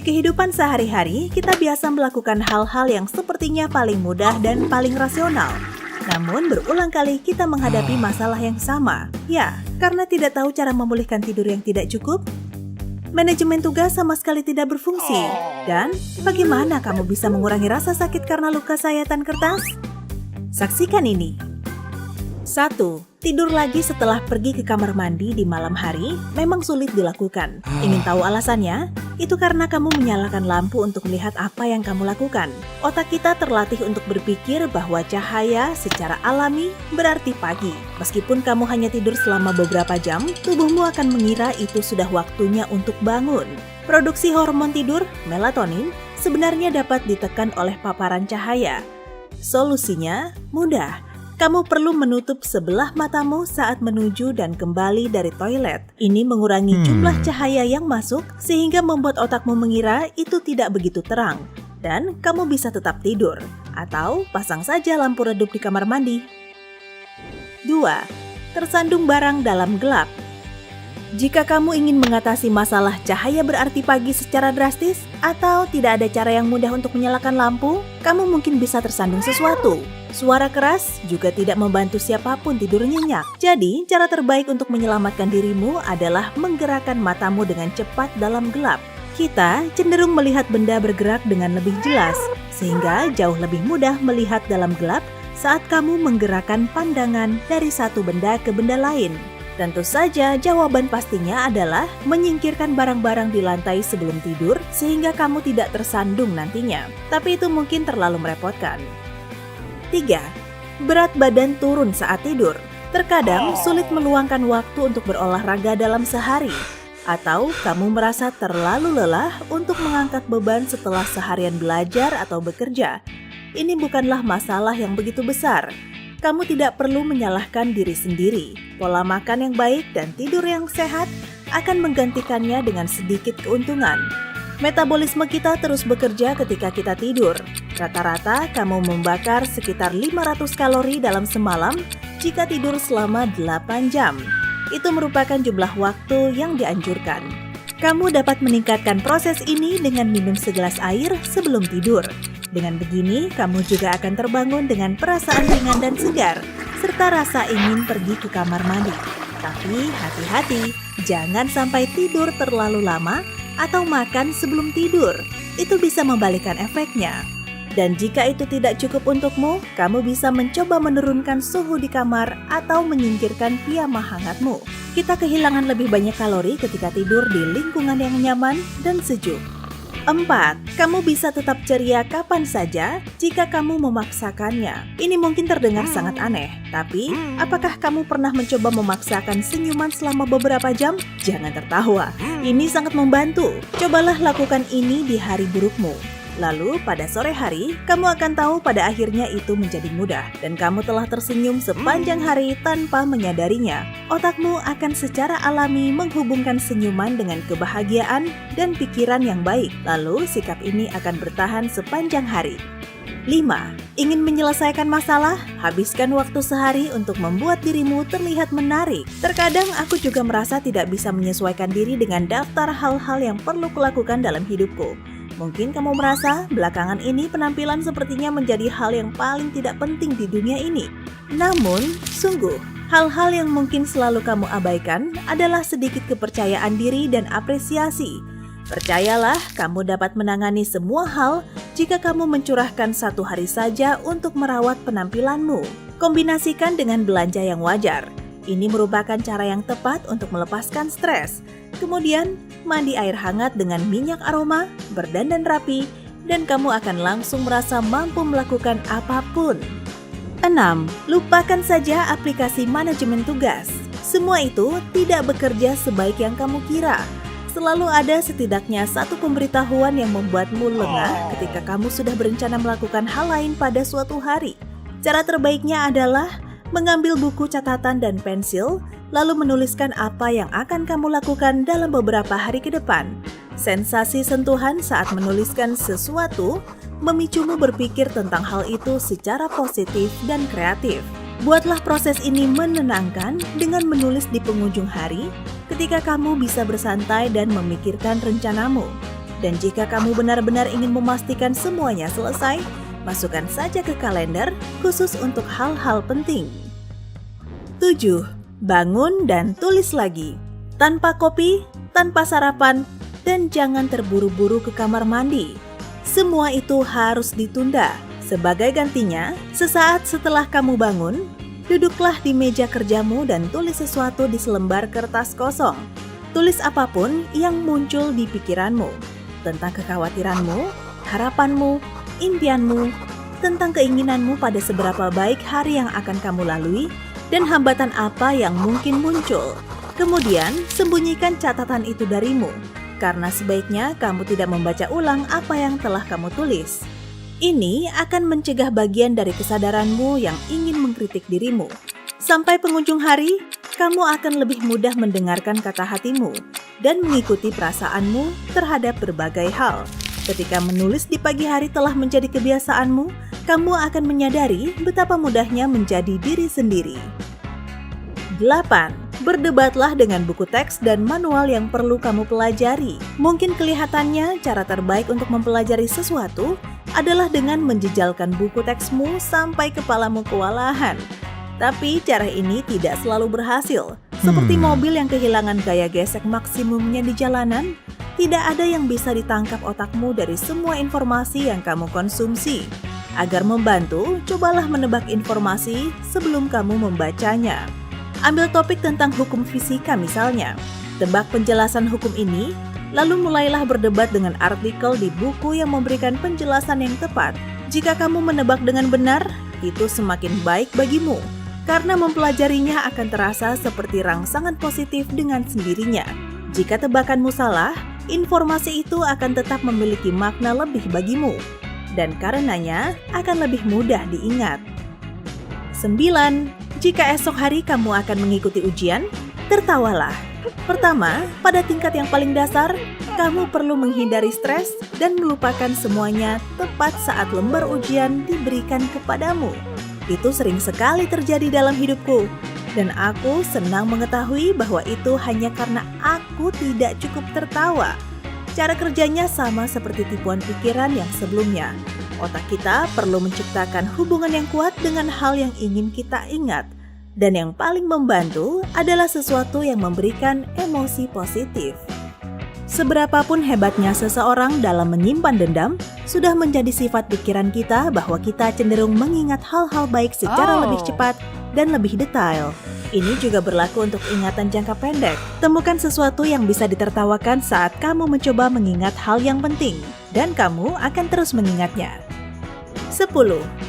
Di kehidupan sehari-hari, kita biasa melakukan hal-hal yang sepertinya paling mudah dan paling rasional. Namun, berulang kali kita menghadapi masalah yang sama. Ya, karena tidak tahu cara memulihkan tidur yang tidak cukup, manajemen tugas sama sekali tidak berfungsi. Dan, bagaimana kamu bisa mengurangi rasa sakit karena luka sayatan kertas? Saksikan ini. 1. Tidur lagi setelah pergi ke kamar mandi di malam hari memang sulit dilakukan. Ingin tahu alasannya? Itu karena kamu menyalakan lampu untuk melihat apa yang kamu lakukan. Otak kita terlatih untuk berpikir bahwa cahaya secara alami berarti pagi. Meskipun kamu hanya tidur selama beberapa jam, tubuhmu akan mengira itu sudah waktunya untuk bangun. Produksi hormon tidur, melatonin, sebenarnya dapat ditekan oleh paparan cahaya. Solusinya mudah. Kamu perlu menutup sebelah matamu saat menuju dan kembali dari toilet. Ini mengurangi jumlah cahaya yang masuk sehingga membuat otakmu mengira itu tidak begitu terang. Dan kamu bisa tetap tidur. Atau pasang saja lampu redup di kamar mandi. 2. Tersandung barang dalam gelap. Jika kamu ingin mengatasi masalah cahaya berarti pagi secara drastis, atau tidak ada cara yang mudah untuk menyalakan lampu, kamu mungkin bisa tersandung sesuatu. Suara keras juga tidak membantu siapapun tidur nyenyak. Jadi, cara terbaik untuk menyelamatkan dirimu adalah menggerakkan matamu dengan cepat dalam gelap. Kita cenderung melihat benda bergerak dengan lebih jelas, sehingga jauh lebih mudah melihat dalam gelap saat kamu menggerakkan pandangan dari satu benda ke benda lain. Tentu saja jawaban pastinya adalah menyingkirkan barang-barang di lantai sebelum tidur sehingga kamu tidak tersandung nantinya. Tapi itu mungkin terlalu merepotkan. 3. Berat badan turun saat tidur. Terkadang sulit meluangkan waktu untuk berolahraga dalam sehari. Atau kamu merasa terlalu lelah untuk mengangkat beban setelah seharian belajar atau bekerja. Ini bukanlah masalah yang begitu besar. Kamu tidak perlu menyalahkan diri sendiri. Pola makan yang baik dan tidur yang sehat akan menggantikannya dengan sedikit keuntungan. Metabolisme kita terus bekerja ketika kita tidur. Rata-rata kamu membakar sekitar 500 kalori dalam semalam jika tidur selama 8 jam. Itu merupakan jumlah waktu yang dianjurkan. Kamu dapat meningkatkan proses ini dengan minum segelas air sebelum tidur. Dengan begini, kamu juga akan terbangun dengan perasaan ringan dan segar, serta rasa ingin pergi ke kamar mandi. Tapi hati-hati, jangan sampai tidur terlalu lama atau makan sebelum tidur. Itu bisa membalikkan efeknya. Dan jika itu tidak cukup untukmu, kamu bisa mencoba menurunkan suhu di kamar atau menyingkirkan piyama hangatmu. Kita kehilangan lebih banyak kalori ketika tidur di lingkungan yang nyaman dan sejuk. 4. Kamu bisa tetap ceria kapan saja jika kamu memaksakannya. Ini mungkin terdengar sangat aneh, tapi apakah kamu pernah mencoba memaksakan senyuman selama beberapa jam? Jangan tertawa, ini sangat membantu. Cobalah lakukan ini di hari burukmu. Lalu pada sore hari, kamu akan tahu pada akhirnya itu menjadi mudah dan kamu telah tersenyum sepanjang hari tanpa menyadarinya. Otakmu akan secara alami menghubungkan senyuman dengan kebahagiaan dan pikiran yang baik. Lalu sikap ini akan bertahan sepanjang hari. 5. Ingin menyelesaikan masalah? Habiskan waktu sehari untuk membuat dirimu terlihat menarik. Terkadang aku juga merasa tidak bisa menyesuaikan diri dengan daftar hal-hal yang perlu kulakukan dalam hidupku. Mungkin kamu merasa belakangan ini penampilan sepertinya menjadi hal yang paling tidak penting di dunia ini. Namun, sungguh, hal-hal yang mungkin selalu kamu abaikan adalah sedikit kepercayaan diri dan apresiasi. Percayalah, kamu dapat menangani semua hal jika kamu mencurahkan satu hari saja untuk merawat penampilanmu. Kombinasikan dengan belanja yang wajar. Ini merupakan cara yang tepat untuk melepaskan stres. Kemudian, mandi air hangat dengan minyak aroma, berdandan rapi, dan kamu akan langsung merasa mampu melakukan apapun. 6. Lupakan saja aplikasi manajemen tugas. Semua itu tidak bekerja sebaik yang kamu kira. Selalu ada setidaknya satu pemberitahuan yang membuatmu lengah ketika kamu sudah berencana melakukan hal lain pada suatu hari. Cara terbaiknya adalah mengambil buku catatan dan pensil, lalu menuliskan apa yang akan kamu lakukan dalam beberapa hari ke depan. Sensasi sentuhan saat menuliskan sesuatu memicumu berpikir tentang hal itu secara positif dan kreatif. Buatlah proses ini menenangkan dengan menulis di penghujung hari ketika kamu bisa bersantai dan memikirkan rencanamu. Dan jika kamu benar-benar ingin memastikan semuanya selesai, masukkan saja ke kalender khusus untuk hal-hal penting. 7. Bangun dan tulis lagi. Tanpa kopi, tanpa sarapan, dan jangan terburu-buru ke kamar mandi. Semua itu harus ditunda. Sebagai gantinya, sesaat setelah kamu bangun, duduklah di meja kerjamu dan tulis sesuatu di selembar kertas kosong. Tulis apapun yang muncul di pikiranmu, tentang kekhawatiranmu, harapanmu, impianmu, tentang keinginanmu pada seberapa baik hari yang akan kamu lalui, dan hambatan apa yang mungkin muncul. Kemudian, sembunyikan catatan itu darimu, karena sebaiknya kamu tidak membaca ulang apa yang telah kamu tulis. Ini akan mencegah bagian dari kesadaranmu yang ingin mengkritik dirimu. Sampai penghujung hari, kamu akan lebih mudah mendengarkan kata hatimu dan mengikuti perasaanmu terhadap berbagai hal. Ketika menulis di pagi hari telah menjadi kebiasaanmu, kamu akan menyadari betapa mudahnya menjadi diri sendiri. 8. Berdebatlah dengan buku teks dan manual yang perlu kamu pelajari. Mungkin kelihatannya cara terbaik untuk mempelajari sesuatu adalah dengan menjejalkan buku teksmu sampai kepalamu kewalahan. Tapi cara ini tidak selalu berhasil. Seperti mobil yang kehilangan gaya gesek maksimumnya di jalanan, tidak ada yang bisa ditangkap otakmu dari semua informasi yang kamu konsumsi. Agar membantu, cobalah menebak informasi sebelum kamu membacanya. Ambil topik tentang hukum fisika misalnya. Tebak penjelasan hukum ini, lalu mulailah berdebat dengan artikel di buku yang memberikan penjelasan yang tepat. Jika kamu menebak dengan benar, itu semakin baik bagimu, karena mempelajarinya akan terasa seperti rangsangan positif dengan sendirinya. Jika tebakanmu salah, informasi itu akan tetap memiliki makna lebih bagimu, dan karenanya akan lebih mudah diingat. 9. Jika esok hari kamu akan mengikuti ujian, tertawalah. Pertama, pada tingkat yang paling dasar, kamu perlu menghindari stres dan melupakan semuanya tepat saat lembar ujian diberikan kepadamu. Itu sering sekali terjadi dalam hidupku, dan aku senang mengetahui bahwa itu hanya karena aku tidak cukup tertawa. Cara kerjanya sama seperti tipuan pikiran yang sebelumnya. Otak kita perlu menciptakan hubungan yang kuat dengan hal yang ingin kita ingat. Dan yang paling membantu adalah sesuatu yang memberikan emosi positif. Seberapapun hebatnya seseorang dalam menyimpan dendam, sudah menjadi sifat pikiran kita bahwa kita cenderung mengingat hal-hal baik secara lebih cepat dan lebih detail. Ini juga berlaku untuk ingatan jangka pendek. Temukan sesuatu yang bisa ditertawakan saat kamu mencoba mengingat hal yang penting, dan kamu akan terus mengingatnya. 10.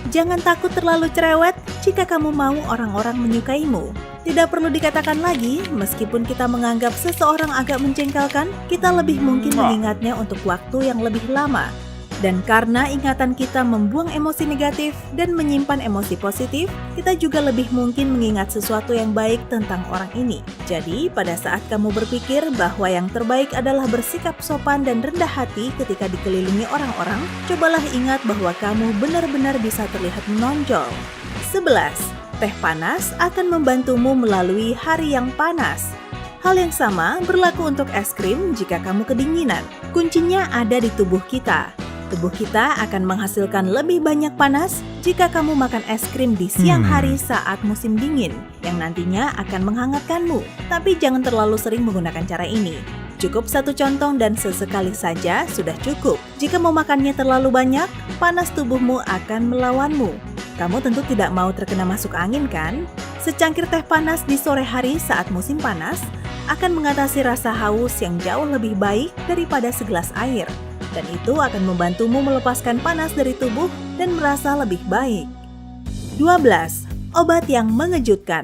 Jangan takut terlalu cerewet jika kamu mau orang-orang menyukaimu. Tidak perlu dikatakan lagi, meskipun kita menganggap seseorang agak menjengkelkan, kita lebih mungkin mengingatnya untuk waktu yang lebih lama. Dan karena ingatan kita membuang emosi negatif dan menyimpan emosi positif, kita juga lebih mungkin mengingat sesuatu yang baik tentang orang ini. Jadi, pada saat kamu berpikir bahwa yang terbaik adalah bersikap sopan dan rendah hati ketika dikelilingi orang-orang, cobalah ingat bahwa kamu benar-benar bisa terlihat menonjol. 11. Teh panas akan membantumu melalui hari yang panas. Hal yang sama berlaku untuk es krim jika kamu kedinginan. Kuncinya ada di tubuh kita. Tubuh kita akan menghasilkan lebih banyak panas jika kamu makan es krim di siang hari saat musim dingin, yang nantinya akan menghangatkanmu. Tapi jangan terlalu sering menggunakan cara ini. Cukup satu contong dan sesekali saja sudah cukup. Jika memakannya terlalu banyak, panas tubuhmu akan melawanmu. Kamu tentu tidak mau terkena masuk angin, kan? Secangkir teh panas di sore hari saat musim panas akan mengatasi rasa haus yang jauh lebih baik daripada segelas air. Dan itu akan membantumu melepaskan panas dari tubuh dan merasa lebih baik. 12. Obat yang mengejutkan.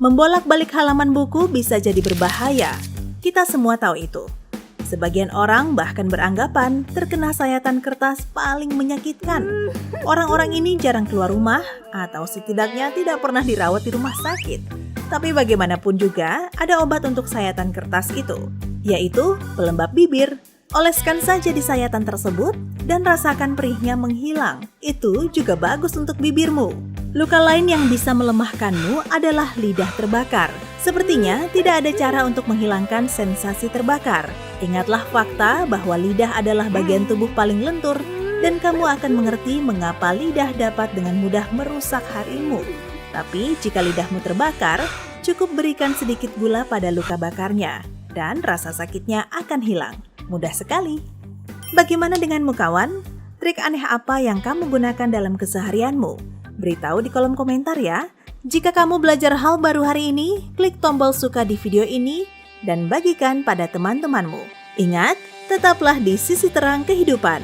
Membolak-balik halaman buku bisa jadi berbahaya. Kita semua tahu itu. Sebagian orang bahkan beranggapan terkena sayatan kertas paling menyakitkan. Orang-orang ini jarang keluar rumah atau setidaknya tidak pernah dirawat di rumah sakit. Tapi bagaimanapun juga ada obat untuk sayatan kertas itu, yaitu pelembab bibir. Oleskan saja di sayatan tersebut dan rasakan perihnya menghilang. Itu juga bagus untuk bibirmu. Luka lain yang bisa melemahkanmu adalah lidah terbakar. Sepertinya tidak ada cara untuk menghilangkan sensasi terbakar. Ingatlah fakta bahwa lidah adalah bagian tubuh paling lentur dan kamu akan mengerti mengapa lidah dapat dengan mudah merusak harimu. Tapi jika lidahmu terbakar, cukup berikan sedikit gula pada luka bakarnya dan rasa sakitnya akan hilang. Mudah sekali. Bagaimana denganmu kawan? Trik aneh apa yang kamu gunakan dalam keseharianmu? Beritahu di kolom komentar ya. Jika kamu belajar hal baru hari ini, klik tombol suka di video ini dan bagikan pada teman-temanmu. Ingat, tetaplah di sisi terang kehidupan.